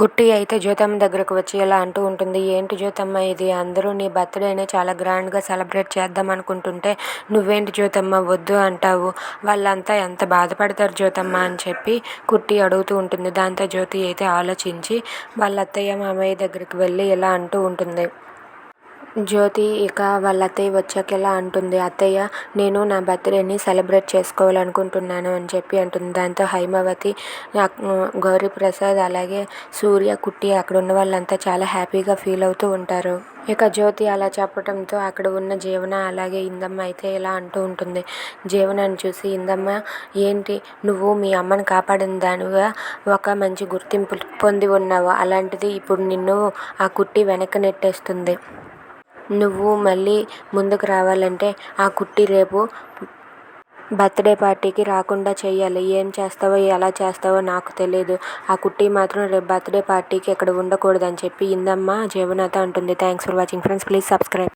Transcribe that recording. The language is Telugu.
కుట్టి అయితే జ్యోతమ్మ దగ్గరకు వచ్చి ఇలా అంటూ ఉంటుంది. ఏంటి జ్యోతమ్మ ఇది, అందరూ నీ బర్త్డేని చాలా గ్రాండ్గా సెలబ్రేట్ చేద్దాం అనుకుంటుంటే నువ్వేంటి జ్యోతమ్మ వద్దు అంటావు, వాళ్ళంతా ఎంత బాధపడతారు జ్యోతమ్మ అని చెప్పి కుట్టి అడుగుతూ ఉంటుంది. దాంతో జ్యోతి అయితే ఆలోచించి వాళ్ళ అత్తయ్య మామయ్య దగ్గరికి వెళ్ళి ఇలా అంటూ ఉంటుంది. జ్యోతి ఇక వాళ్ళ అత్తయ్య వచ్చాక ఇలా అంటుంది. అత్తయ్య, నేను నా బర్త్డేని సెలబ్రేట్ చేసుకోవాలనుకుంటున్నాను అని చెప్పి అంటుంది. దాంతో హైమావతి, గౌరీప్రసాద్, అలాగే సూర్య, కుట్టి అక్కడ ఉన్న వాళ్ళంతా చాలా హ్యాపీగా ఫీల్ అవుతూ ఉంటారు. ఇక జ్యోతి అలా చెప్పడంతో అక్కడ ఉన్న జీవన అలాగే ఇందమ్మ అయితే ఇలా అంటూ ఉంటుంది. జీవనాన్ని చూసి ఇందమ్మ, ఏంటి నువ్వు మీ అమ్మని కాపాడిన దానిగా ఒక మంచి గుర్తింపు పొంది ఉన్నావు, అలాంటిది ఇప్పుడు నిన్ను ఆ కుట్టి వెనక్కి నెట్టేస్తుంది. నువ్వు మళ్ళీ ముందుకు రావాలంటే ఆ కుట్టి రేపు బర్త్డే పార్టీకి రాకుండా చెయ్యాలి. ఏం చేస్తావో ఎలా చేస్తావో నాకు తెలియదు, ఆ కుట్టి మాత్రం రేపు బర్త్డే పార్టీకి ఇక్కడ ఉండకూడదని చెప్పి ఇందమ్మ జీవనతో అంటుంది. Thanks for watching friends, please subscribe.